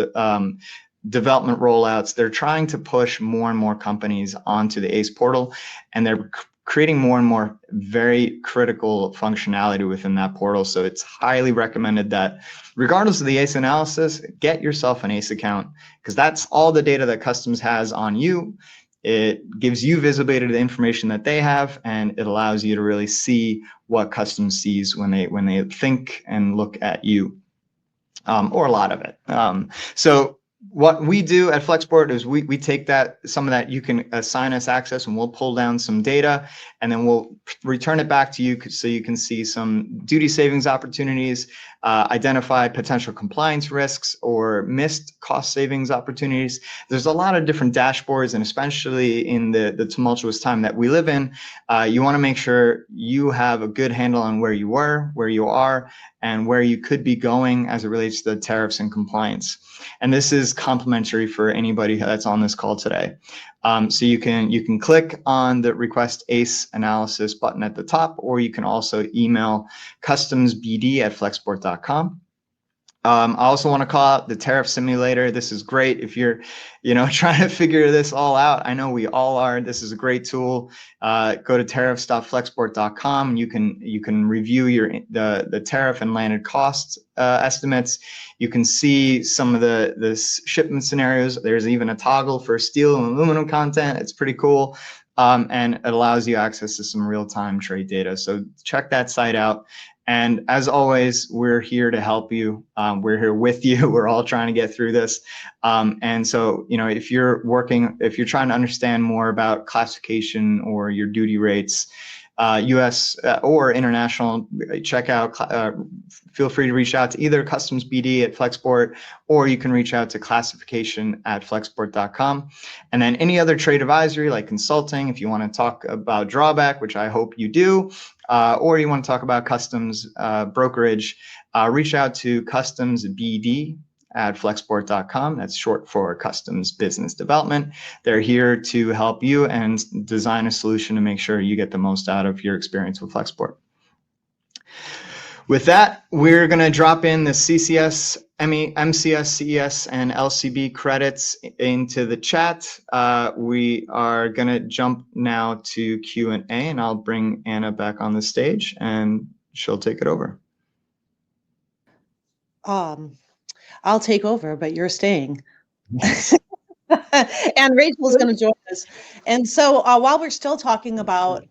development rollouts, they're trying to push more and more companies onto the ACE portal, and they're creating more and more very critical functionality within that portal. So it's highly recommended that, regardless of the ACE analysis, get yourself an ACE account, because that's all the data that customs has on you. It gives you visibility to the information that they have, and it allows you to really see what customs sees when they think and look at you, or a lot of it. So what we do at Flexport is we take some of that, you can assign us access, and we'll pull down some data, and then we'll return it back to you so you can see some duty savings opportunities, identify potential compliance risks or missed cost savings opportunities. There's a lot of different dashboards, and especially in the tumultuous time that we live in, you want to make sure you have a good handle on where you were, where you are, and where you could be going as it relates to tariffs and compliance. And this is complimentary for anybody that's on this call today. So you can click on the request ACE analysis button at the top, or you can also email customsbd@flexport.com. I also want to call out the tariff simulator. This is great if you're, trying to figure this all out. I know we all are. This is a great tool. Go to tariffs.flexport.com. You can review the tariff and landed cost estimates. You can see some of the shipment scenarios. There's even a toggle for steel and aluminum content. It's pretty cool. And it allows you access to some real-time trade data. So check that site out. And as always, we're here to help you. We're here with you. We're all trying to get through this. And so, if you're trying to understand more about classification or your duty rates, U.S. Or international, feel free to reach out to either customsbd@Flexport, or you can reach out to classification@flexport.com. And then any other trade advisory, like consulting, if you want to talk about drawback, which I hope you do, or you want to talk about customs brokerage, reach out to customsbd@flexport.com. That's short for Customs Business Development. They're here to help you and design a solution to make sure you get the most out of your experience with Flexport. With that, we're going to drop in the CCS, MCS, CES, and LCB credits into the chat. We are going to jump now to Q&A, and I'll bring Anna back on the stage, and she'll take it over. I'll take over, but you're staying. And Rachel is going to join us. And so while we're still talking about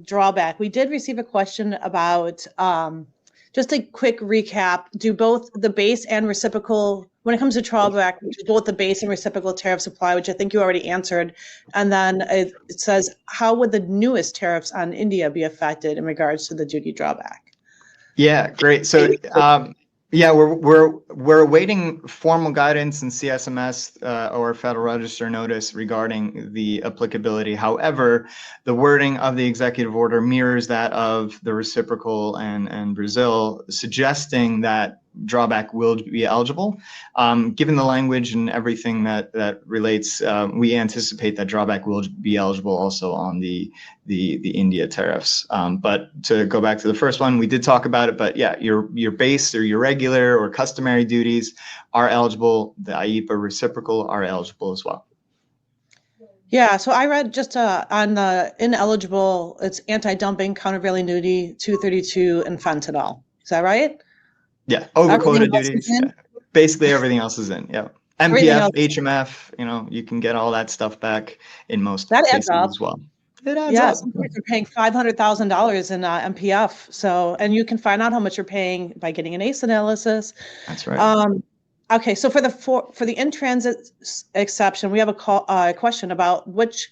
drawback, we did receive a question about just a quick recap. Do both the base and reciprocal, when it comes to drawback, do both the base and reciprocal tariffs apply, which I think you already answered. And then it says, how would the newest tariffs on India be affected in regards to the duty drawback? Yeah, great. So Yeah, we're awaiting formal guidance in CSMS or Federal Register notice regarding the applicability. However, the wording of the executive order mirrors that of the reciprocal and Brazil, suggesting that drawback will be eligible. Given the language and everything that relates, we anticipate that drawback will be eligible also on the India tariffs. But to go back to the first one, we did talk about it, but yeah, your base or your regular or customary duties are eligible. The IEEPA reciprocal are eligible as well. Yeah, so I read just on the ineligible, it's anti-dumping, countervailing duty, 232, and fentanyl. Is that right? Yeah, over quota Everything else is duties. in? Yeah. Basically, everything else is in. Yeah, Everything MPF, else, HMF. You can get all that stuff back in most that adds cases up. as well. It adds Yeah, up. some people are paying $500,000 in MPF. So, and you can find out how much you're paying by getting an ACE analysis. That's right. Okay, so for the in-transit exception, we have a question about which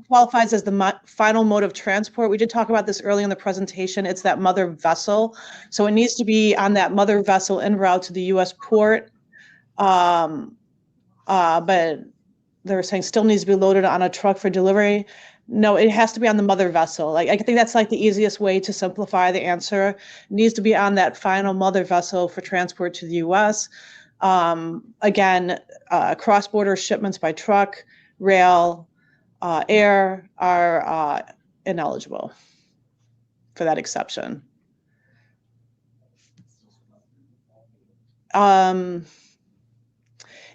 qualifies as the final mode of transport. We did talk about this early in the presentation. It's that mother vessel. So it needs to be on that mother vessel en route to the U.S. port. But they're saying still needs to be loaded on a truck for delivery. No, it has to be on the mother vessel. Like, I think that's like the easiest way to simplify the answer. It needs to be on that final mother vessel for transport to the U.S. Again, cross-border shipments by truck, rail, air are ineligible for that exception.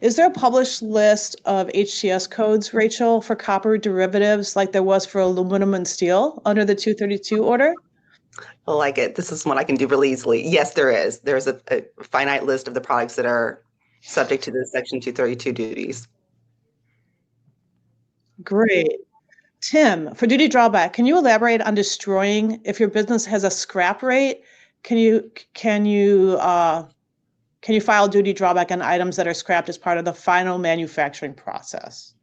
Is there a published list of HTS codes, Rachel, for copper derivatives like there was for aluminum and steel under the 232 order? I like it. This is one I can do really easily. Yes, there is. There's a finite list of the products that are subject to the Section 232 duties. Great. Tim, for duty drawback, can you elaborate on destroying if your business has a scrap rate? Can you file duty drawback on items that are scrapped as part of the final manufacturing process?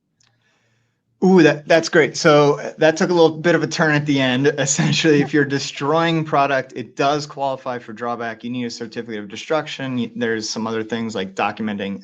Ooh, that's great. So that took a little bit of a turn at the end. Essentially, if you're destroying product, it does qualify for drawback. You need a certificate of destruction. There's some other things like documenting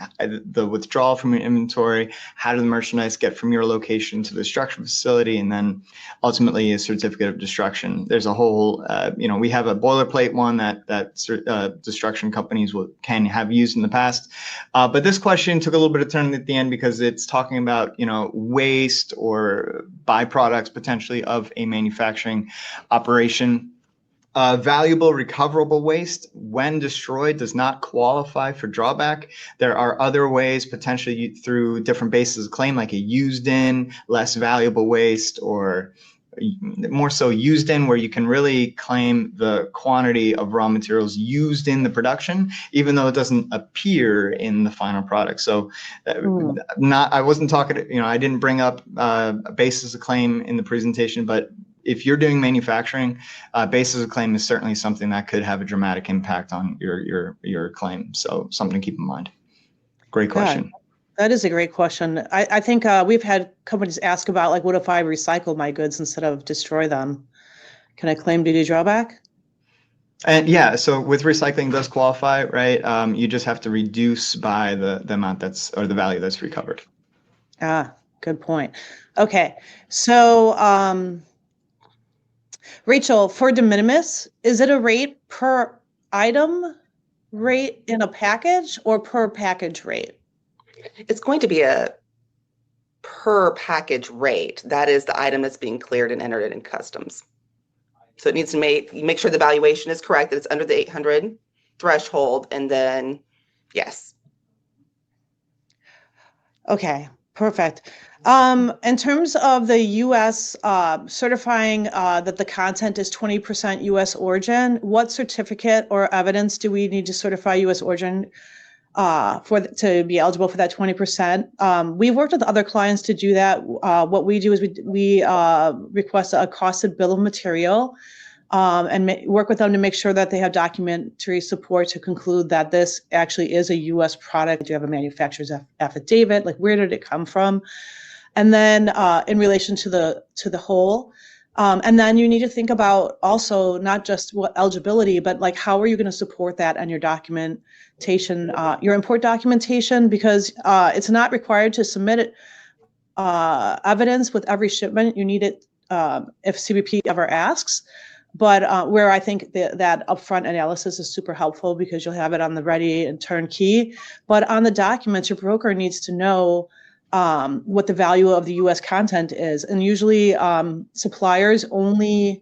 the withdrawal from your inventory, how did the merchandise get from your location to the destruction facility, and then ultimately a certificate of destruction. There's a whole, we have a boilerplate one that destruction companies can have used in the past. But this question took a little bit of turn at the end because it's talking about, waste or byproducts potentially of a manufacturing operation. Valuable recoverable waste, when destroyed, does not qualify for drawback. There are other ways, potentially through different bases of claim, like a used in, less valuable waste, or more so used in, where you can really claim the quantity of raw materials used in the production, even though it doesn't appear in the final product. So I wasn't talking, I didn't bring up a basis of claim in the presentation, but if you're doing manufacturing, basis of claim is certainly something that could have a dramatic impact on your claim. So something to keep in mind. Great question. Yeah. That is a great question. I think we've had companies ask about, like, what if I recycle my goods instead of destroy them? Can I claim duty drawback? And yeah, so with recycling does qualify, right? You just have to reduce by the amount the value that's recovered. Ah, good point. Okay, so Rachel, for de minimis, is it a rate per item rate in a package or per package rate? It's going to be a per package rate. That is the item that's being cleared and entered in customs. So it needs to make sure the valuation is correct, that it's under the 800 threshold, and then yes. Okay, perfect. In terms of the U.S. Certifying that the content is 20% U.S. origin, what certificate or evidence do we need to certify U.S. origin to be eligible for that 20%? We've worked with other clients to do that. What we do is we request a costed bill of material and work with them to make sure that they have documentary support to conclude that this actually is a U.S. product. Do you have a manufacturer's affidavit? Like, where did it come from? And then in relation to the whole, And then you need to think about also not just what eligibility, but like how are you going to support that on your documentation, your import documentation, because it's not required to submit it, evidence with every shipment. You need it if CBP ever asks. But where I think that upfront analysis is super helpful because you'll have it on the ready and turnkey. But on the documents, your broker needs to know what the value of the U.S. content is. And usually suppliers only,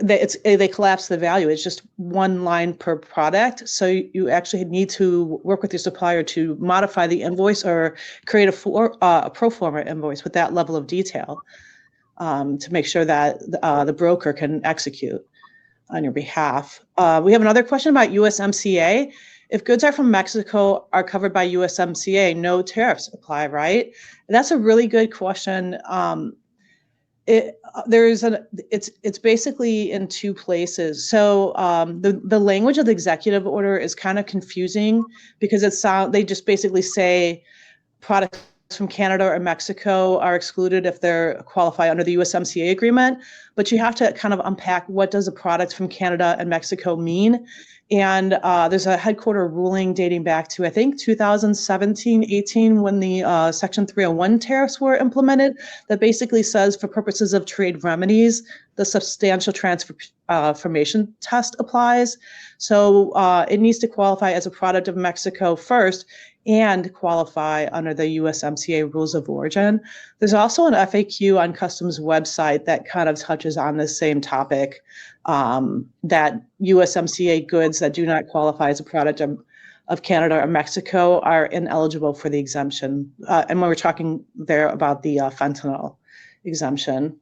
they collapse the value. It's just one line per product. So you actually need to work with your supplier to modify the invoice or create a pro forma invoice with that level of detail to make sure that the broker can execute on your behalf. We have another question about USMCA. If goods are from Mexico are covered by USMCA, no tariffs apply, right? And that's a really good question. It's basically in two places. So the language of the executive order is kind of confusing because they just basically say products from Canada or Mexico are excluded if they're qualify under the USMCA agreement, but you have to kind of unpack what does a product from Canada and Mexico mean. And there's a headquarter ruling dating back to, I think, 2017-18 when the Section 301 tariffs were implemented that basically says for purposes of trade remedies, the substantial transformation test applies. So it needs to qualify as a product of Mexico first and qualify under the USMCA rules of origin. There's also an FAQ on Customs website that kind of touches on the same topic, that USMCA goods that do not qualify as a product of Canada or Mexico are ineligible for the exemption. And when we're talking there about the fentanyl exemption.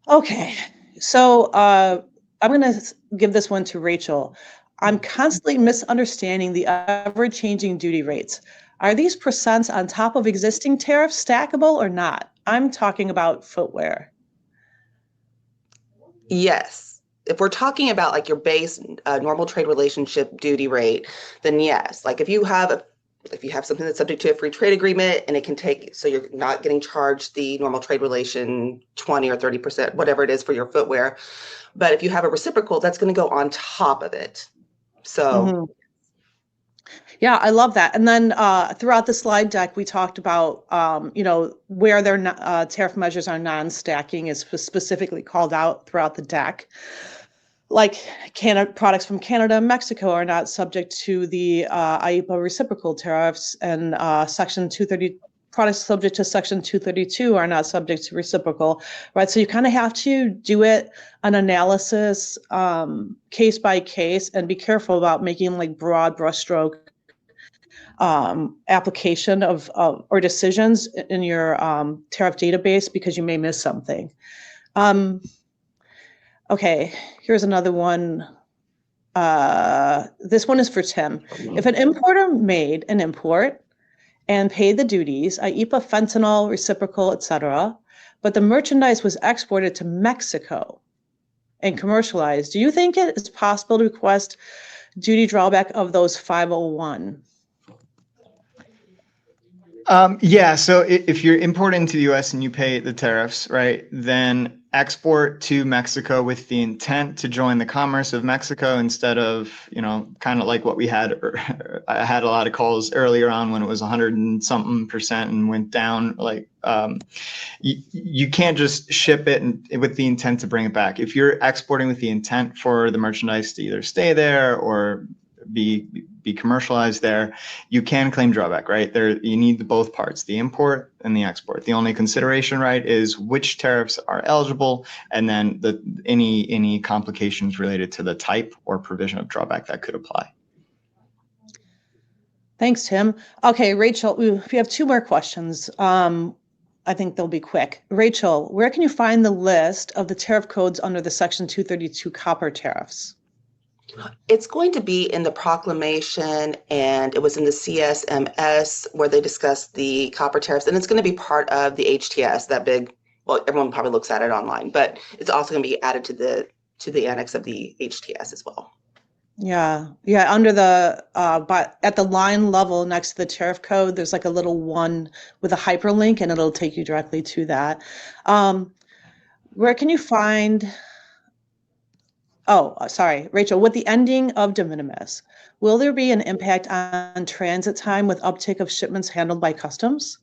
Okay, so I'm going to give this one to Rachel. I'm constantly misunderstanding the ever-changing duty rates. Are these percents on top of existing tariffs stackable or not? I'm talking about footwear. Yes. If we're talking about like your base normal trade relationship duty rate, then yes. Like if you have something that's subject to a free trade agreement and it can take, so you're not getting charged the normal trade relation 20 or 30%, whatever it is for your footwear. But if you have a reciprocal, that's going to go on top of it. So yeah, I love that. And then throughout the slide deck, we talked about, where their tariff measures are non-stacking is specifically called out throughout the deck. Like products from Canada and Mexico are not subject to the IEEPA reciprocal tariffs, and Section 230 products subject to Section 232 are not subject to reciprocal, right? So you kind of have to do an analysis case by case and be careful about making like broad brushstroke application of or decisions in your tariff database because you may miss something. Okay, here's another one. This one is for Tim. If an importer made an import and paid the duties, IEEPA, fentanyl, reciprocal, etc., but the merchandise was exported to Mexico and commercialized, do you think it is possible to request duty drawback of those 501? Yeah, so if you're importing into the US and you pay the tariffs, right, then export to Mexico with the intent to join the commerce of Mexico instead of, kind of like what we had. I had a lot of calls earlier on when it was 100 and something% and went down. Like you can't just ship it with the intent to bring it back. If you're exporting with the intent for the merchandise to either stay there or be commercialized there, you can claim drawback, right? There, you need both parts, the import and the export. The only consideration, right, is which tariffs are eligible, and then any complications related to the type or provision of drawback that could apply. Thanks, Tim. Okay, Rachel, we have two more questions. I think they'll be quick. Rachel, where can you find the list of the tariff codes under the Section 232 copper tariffs? It's going to be in the proclamation, and it was in the CSMS where they discussed the copper tariffs, and it's going to be part of the HTS, that big, well, everyone probably looks at it online, but it's also going to be added to the annex of the HTS as well. Yeah, yeah. Under the but at the line level next to the tariff code, there's like a little one with a hyperlink, and it'll take you directly to that. Where can you find? Oh, sorry, Rachel. With the ending of de minimis, will there be an impact on transit time with uptick of shipments handled by customs?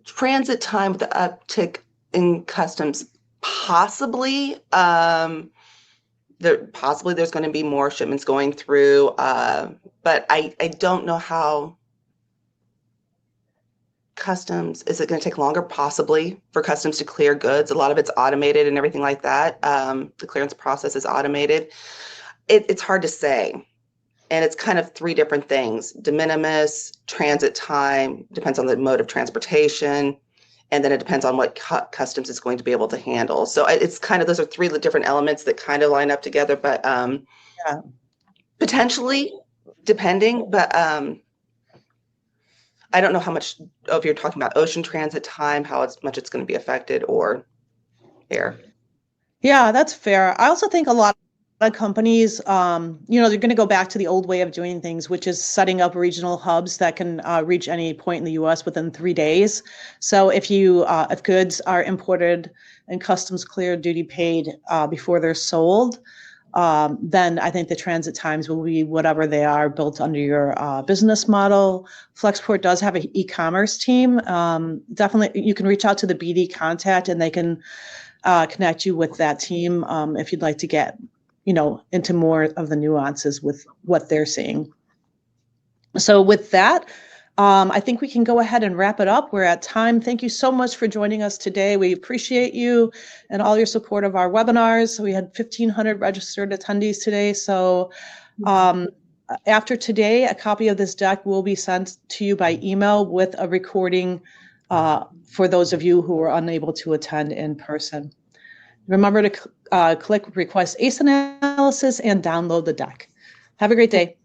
Transit time with the uptick in customs, possibly. There's going to be more shipments going through, but I don't know how customs, is it going to take longer? Possibly for customs to clear goods. A lot of it's automated and everything like that. The clearance process is automated. It's hard to say. And it's kind of three different things: de minimis, transit time, depends on the mode of transportation, and then it depends on what customs is going to be able to handle. So it's kind of, those are three different elements that kind of line up together, but Yeah. potentially, depending, but I don't know how much, if you're talking about ocean transit time, how much it's going to be affected, or air. Yeah, that's fair. I also think a lot of companies, they're going to go back to the old way of doing things, which is setting up regional hubs that can reach any point in the U.S. within 3 days. So if goods are imported and customs cleared, duty paid before they're sold, then I think the transit times will be whatever they are, built under your business model. Flexport does have an e-commerce team. Definitely, you can reach out to the BD contact, and they can connect you with that team if you'd like to get into more of the nuances with what they're seeing. So with that, I think we can go ahead and wrap it up. We're at time. Thank you so much for joining us today. We appreciate you and all your support of our webinars. We had 1,500 registered attendees today. So after today, a copy of this deck will be sent to you by email with a recording for those of you who are unable to attend in person. Remember to click Request ACE Analysis and download the deck. Have a great day.